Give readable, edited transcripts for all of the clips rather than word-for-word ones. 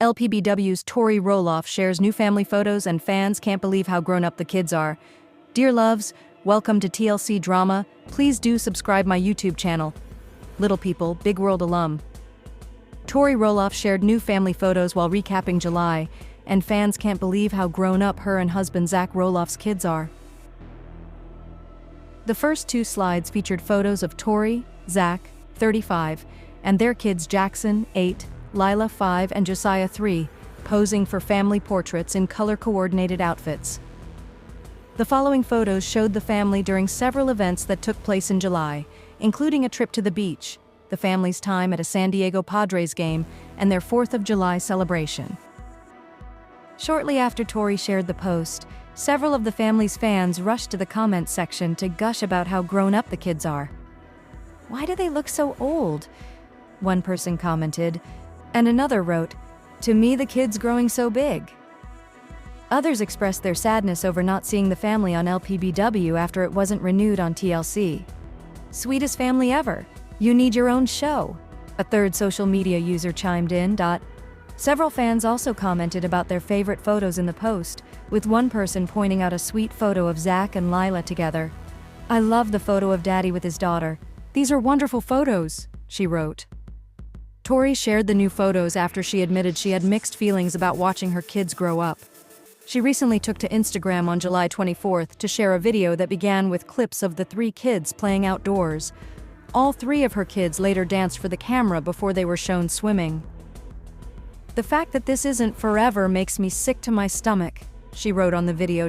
LPBW's Tori Roloff shares new family photos and fans can't believe how grown up the kids are. Dear loves, welcome to TLC Drama. Please do subscribe my YouTube channel. Little People, Big World alum. Tori Roloff shared new family photos while recapping July, and fans can't believe how grown up her and husband Zach Roloff's kids are. The first two slides featured photos of Tori, Zach, 35, and their kids Jackson, 8, Lila, 5, and Josiah, 3, posing for family portraits in color-coordinated outfits. The following photos showed the family during several events that took place in July, including a trip to the beach, the family's time at a San Diego Padres game, and their 4th of July celebration. Shortly after Tori shared the post, several of the family's fans rushed to the comments section to gush about how grown up the kids are. "Why do they look so old?" one person commented, and another wrote, "To me the kid's growing so big." Others expressed their sadness over not seeing the family on LPBW after it wasn't renewed on TLC. "Sweetest family ever. You need your own show," a third social media user chimed in. Several fans also commented about their favorite photos in the post, with one person pointing out a sweet photo of Zach and Lila together. "I love the photo of Daddy with his daughter. These are wonderful photos," she wrote. Tori shared the new photos after she admitted she had mixed feelings about watching her kids grow up. She recently took to Instagram on July 24th to share a video that began with clips of the 3 kids playing outdoors. All 3 of her kids later danced for the camera before they were shown swimming. "The fact that this isn't forever makes me sick to my stomach," she wrote on the video.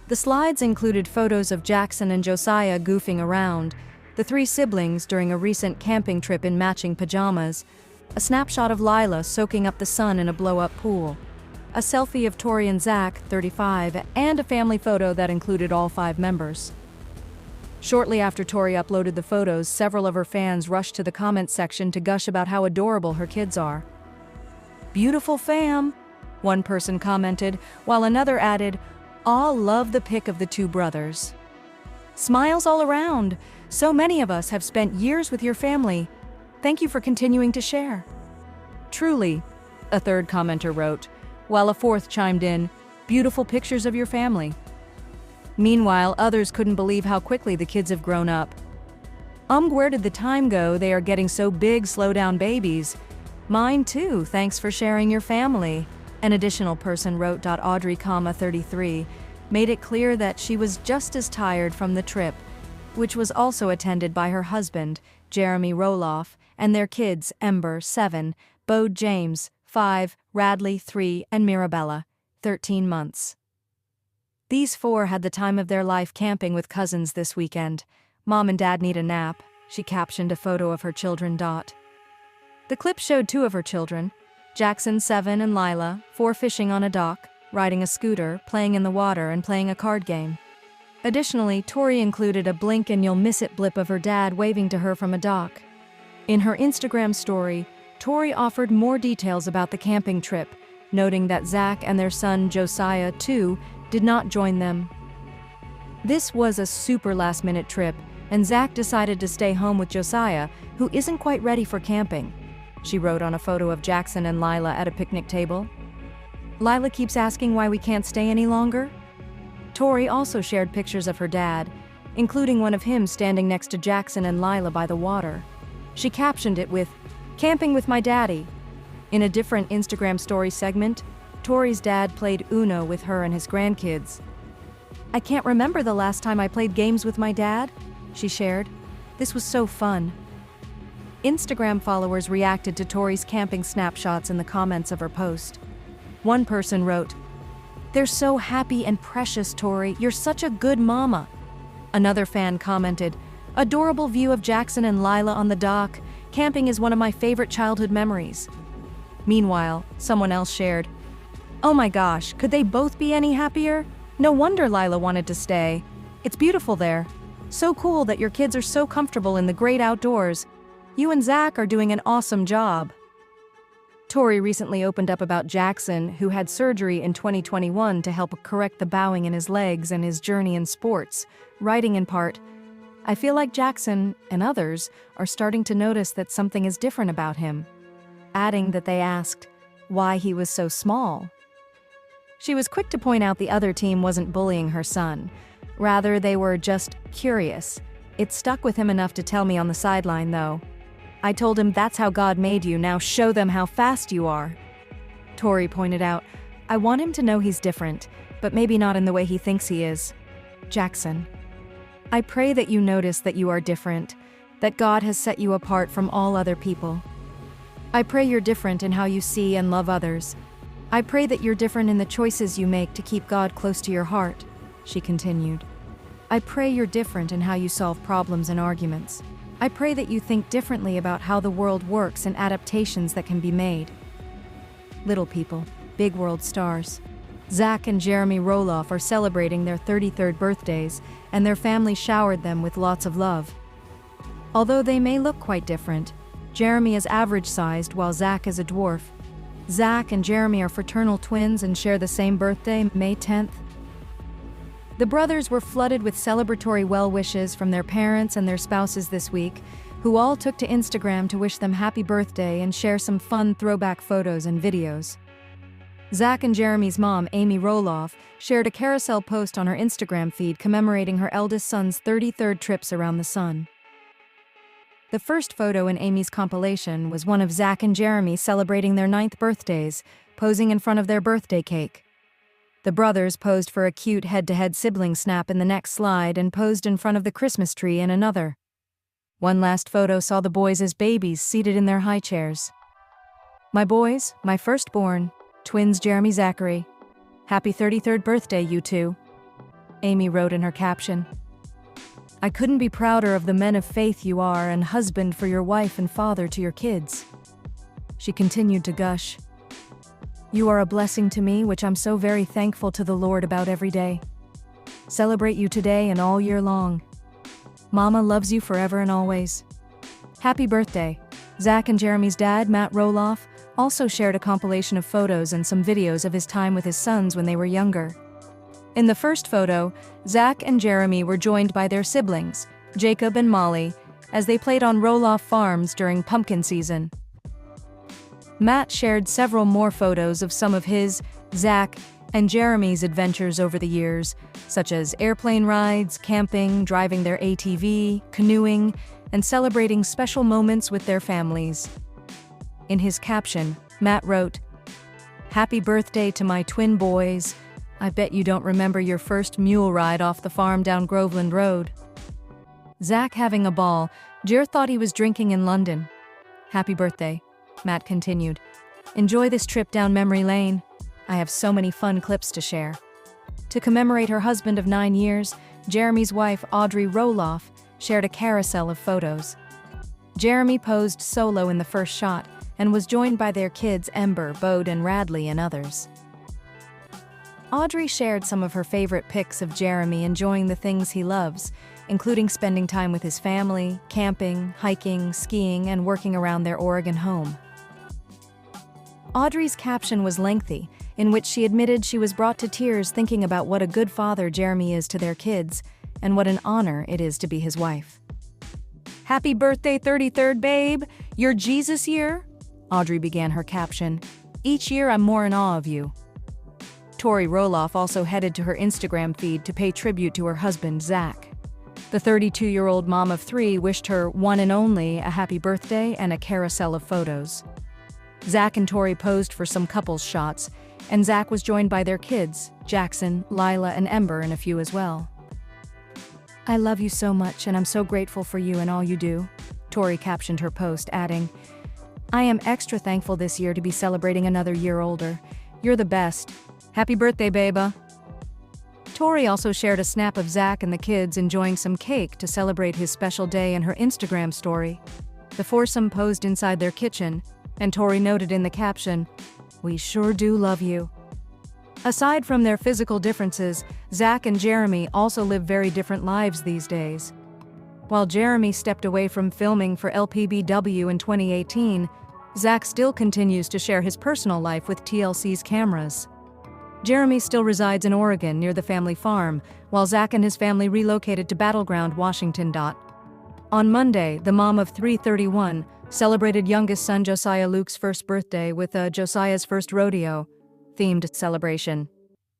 The slides included photos of Jackson and Josiah goofing around, the 3 siblings during a recent camping trip in matching pajamas, a snapshot of Lila soaking up the sun in a blow-up pool, a selfie of Tori and Zach, 35, and a family photo that included all 5 members. Shortly after Tori uploaded the photos, several of her fans rushed to the comments section to gush about how adorable her kids are. "Beautiful fam," one person commented, while another added, "Aw, love the pic of the 2 brothers. Smiles all around. So many of us have spent years with your family. Thank you for continuing to share." "Truly," a third commenter wrote, while a fourth chimed in, "Beautiful pictures of your family." Meanwhile, others couldn't believe how quickly the kids have grown up. Where did the time go? They are getting so big, slow down babies. Mine too, thanks for sharing your family," an additional person wrote. Audrey, 33, made it clear that she was just as tired from the trip, which was also attended by her husband, Jeremy Roloff, and their kids, Ember, 7, Bode James, 5, Radley, 3, and Mirabella, 13 months. "These 4 had the time of their life camping with cousins this weekend. Mom and Dad need a nap," she captioned a photo of her children. The clip showed 2 of her children, Jackson, 7, and Lila, 4, fishing on a dock, riding a scooter, playing in the water, and playing a card game. Additionally, Tori included a blink and you'll miss it blip of her dad waving to her from a dock. In her Instagram story, Tori offered more details about the camping trip, noting that Zach and their son Josiah, 2, did not join them. "This was a super last-minute trip, and Zach decided to stay home with Josiah, who isn't quite ready for camping," she wrote on a photo of Jackson and Lila at a picnic table. "Lila keeps asking why we can't stay any longer." Tori also shared pictures of her dad, including one of him standing next to Jackson and Lila by the water. She captioned it with, "Camping with my daddy." In a different Instagram story segment, Tori's dad played Uno with her and his grandkids. "I can't remember the last time I played games with my dad," she shared. "This was so fun." Instagram followers reacted to Tori's camping snapshots in the comments of her post. One person wrote, "They're so happy and precious, Tori. You're such a good mama." Another fan commented, "Adorable view of Jackson and Lila on the dock. Camping is one of my favorite childhood memories." Meanwhile, someone else shared, "Oh my gosh, could they both be any happier? No wonder Lila wanted to stay. It's beautiful there. So cool that your kids are so comfortable in the great outdoors. You and Zach are doing an awesome job." Tori recently opened up about Jackson, who had surgery in 2021 to help correct the bowing in his legs and his journey in sports, writing in part, "I feel like Jackson, and others, are starting to notice that something is different about him," adding that they asked, why he was so small. She was quick to point out the other team wasn't bullying her son. Rather, they were just curious. It stuck with him enough to tell me on the sideline, though. I told him, "That's how God made you, now show them how fast you are." Tori pointed out, "I want him to know he's different, but maybe not in the way he thinks he is." Jackson: "I pray that you notice that you are different, that God has set you apart from all other people. I pray you're different in how you see and love others. I pray that you're different in the choices you make to keep God close to your heart," she continued. "I pray you're different in how you solve problems and arguments. I pray that you think differently about how the world works and adaptations that can be made." Little people, big world stars. Zach and Jeremy Roloff are celebrating their 33rd birthdays, and their family showered them with lots of love. Although they may look quite different, Jeremy is average-sized while Zach is a dwarf. Zach and Jeremy are fraternal twins and share the same birthday, May 10th. The brothers were flooded with celebratory well wishes from their parents and their spouses this week, who all took to Instagram to wish them happy birthday and share some fun throwback photos and videos. Zach and Jeremy's mom, Amy Roloff, shared a carousel post on her Instagram feed commemorating her eldest son's 33rd trips around the sun. The first photo in Amy's compilation was one of Zach and Jeremy celebrating their 9th birthdays, posing in front of their birthday cake. The brothers posed for a cute head-to-head sibling snap in the next slide and posed in front of the Christmas tree in another. One last photo saw the boys as babies seated in their high chairs. "My boys, my firstborn, twins Jeremy Zachary. Happy 33rd birthday, you two," Amy wrote in her caption. "I couldn't be prouder of the men of faith you are and husband for your wife and father to your kids." She continued to gush. "You are a blessing to me, which I'm so very thankful to the Lord about every day. Celebrate you today and all year long. Mama loves you forever and always." Happy birthday. Zach and Jeremy's dad, Matt Roloff, also shared a compilation of photos and some videos of his time with his sons when they were younger. In the first photo, Zach and Jeremy were joined by their siblings, Jacob and Molly, as they played on Roloff Farms during pumpkin season. Matt shared several more photos of some of his, Zach, and Jeremy's adventures over the years, such as airplane rides, camping, driving their ATV, canoeing, and celebrating special moments with their families. In his caption, Matt wrote, "Happy birthday to my twin boys. I bet you don't remember your first mule ride off the farm down Groveland Road." Zach having a ball, Jer thought he was drinking in London. "Happy birthday," Matt continued. "Enjoy this trip down memory lane. I have so many fun clips to share." To commemorate her husband of 9 years, Jeremy's wife, Tori Roloff, shared a carousel of photos. Jeremy posed solo in the first shot and was joined by their kids Ember, Bode, and Radley and others. Audrey shared some of her favorite pics of Jeremy enjoying the things he loves, including spending time with his family, camping, hiking, skiing, and working around their Oregon home. Audrey's caption was lengthy, in which she admitted she was brought to tears thinking about what a good father Jeremy is to their kids, and what an honor it is to be his wife. "Happy birthday, 33rd, babe! Your Jesus year?" Audrey began her caption. "Each year I'm more in awe of you." Tori Roloff also headed to her Instagram feed to pay tribute to her husband, Zach. The 32-year-old mom of 3 wished her one and only a happy birthday and a carousel of photos. Zach and Tori posed for some couples shots, and Zach was joined by their kids, Jackson, Lila, and Ember, and a few as well. "I love you so much, and I'm so grateful for you and all you do," Tori captioned her post, adding, "I am extra thankful this year to be celebrating another year older. You're the best. Happy birthday, baba." Tori also shared a snap of Zach and the kids enjoying some cake to celebrate his special day in her Instagram story. The foursome posed inside their kitchen, and Tori noted in the caption, "We sure do love you." Aside from their physical differences, Zach and Jeremy also live very different lives these days. While Jeremy stepped away from filming for LPBW in 2018, Zach still continues to share his personal life with TLC's cameras. Jeremy still resides in Oregon near the family farm, while Zach and his family relocated to Battleground, Washington. On Monday, the mom of 3, 31, celebrated youngest son Josiah Luke's first birthday with a Josiah's First Rodeo themed celebration.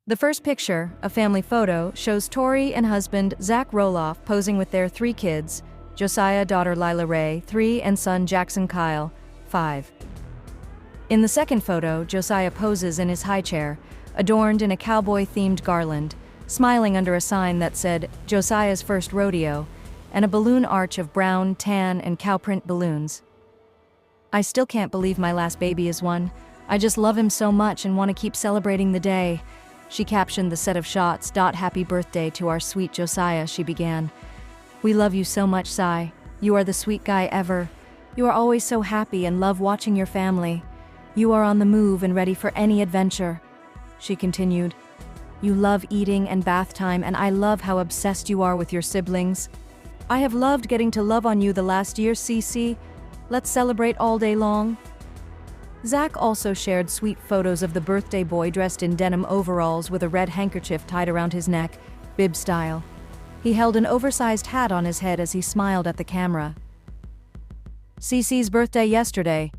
The first picture, a family photo, shows Tori and husband Zach Roloff posing with their 3 kids, Josiah, daughter Lila Ray, 3, and son Jackson Kyle, 5. In the second photo, Josiah poses in his high chair, adorned in a cowboy-themed garland, smiling under a sign that said, Josiah's First Rodeo, and a balloon arch of brown, tan, and cowprint balloons. I still can't believe my last baby is one. I just love him so much and want to keep celebrating the day. She captioned the set of shots, "Happy birthday to our sweet Josiah," she began. "We love you so much, Sai. You are the sweet guy ever. You are always so happy and love watching your family. You are on the move and ready for any adventure," she continued. "You love eating and bath time, and I love how obsessed you are with your siblings. I have loved getting to love on you the last year, CC. Let's celebrate all day long." Zach also shared sweet photos of the birthday boy dressed in denim overalls with a red handkerchief tied around his neck, bib style. He held an oversized hat on his head as he smiled at the camera. "CC's birthday yesterday.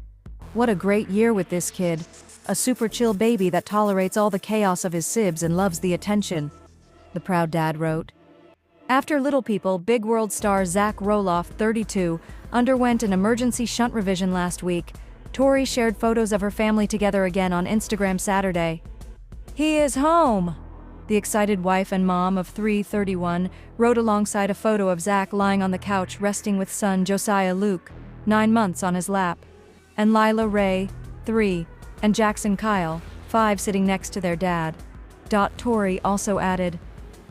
What a great year with this kid. A super chill baby that tolerates all the chaos of his sibs and loves the attention," the proud dad wrote. After Little People, Big World star Zach Roloff, 32, underwent an emergency shunt revision last week, Tori shared photos of her family together again on Instagram Saturday. "He is home!" The excited wife and mom of 3, 31, wrote alongside a photo of Zach lying on the couch resting with son Josiah Luke, 9 months, on his lap, and Lila Ray, 3, and Jackson Kyle, 5, sitting next to their dad. Tori also added,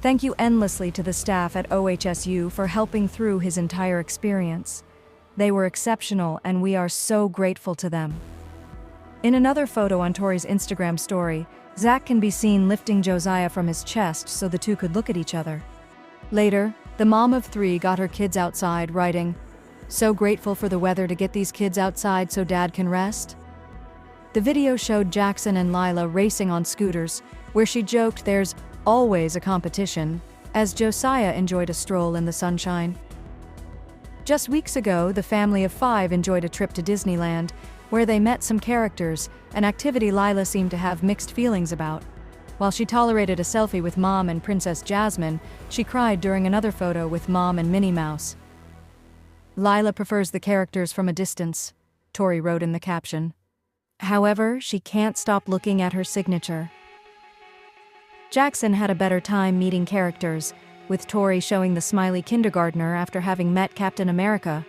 "Thank you endlessly to the staff at OHSU for helping through his entire experience. They were exceptional and we are so grateful to them." In another photo on Tori's Instagram story, Zach can be seen lifting Josiah from his chest so the two could look at each other. Later, the mom of 3 got her kids outside, writing, "So grateful for the weather to get these kids outside so dad can rest." The video showed Jackson and Lila racing on scooters, where she joked there's always a competition, as Josiah enjoyed a stroll in the sunshine. Just weeks ago, the family of 5 enjoyed a trip to Disneyland, where they met some characters, an activity Lila seemed to have mixed feelings about. While she tolerated a selfie with Mom and Princess Jasmine, she cried during another photo with Mom and Minnie Mouse. "Lila prefers the characters from a distance," Tori wrote in the caption. However, she can't stop looking at her signature. Jackson had a better time meeting characters, with Tori showing the smiley kindergartner after having met Captain America.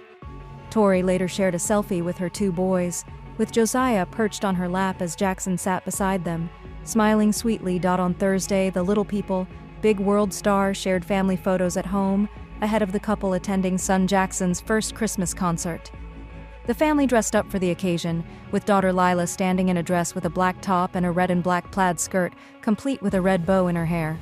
Tori later shared a selfie with her 2 boys, with Josiah perched on her lap as Jackson sat beside them, smiling sweetly. On Thursday, the Little People, Big World star shared family photos at home, ahead of the couple attending son Jackson's first Christmas concert. The family dressed up for the occasion, with daughter Lila standing in a dress with a black top and a red and black plaid skirt, complete with a red bow in her hair.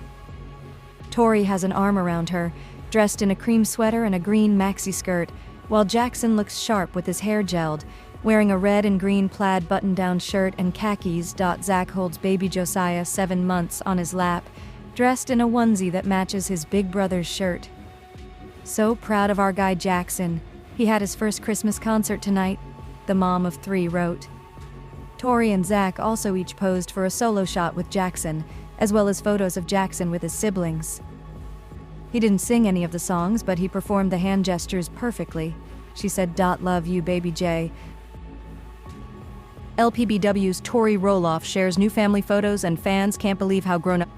Tori has an arm around her, dressed in a cream sweater and a green maxi skirt, while Jackson looks sharp with his hair gelled, wearing a red and green plaid button-down shirt and khakis. Zach holds baby Josiah, 7 months, on his lap, dressed in a onesie that matches his big brother's shirt. "So proud of our guy Jackson. He had his first Christmas concert tonight," the mom of 3 wrote. Tori and Zach also each posed for a solo shot with Jackson, as well as photos of Jackson with his siblings. "He didn't sing any of the songs, but he performed the hand gestures perfectly," she said. "Love you, baby J." LPBW's Tori Roloff shares new family photos, and fans can't believe how grown up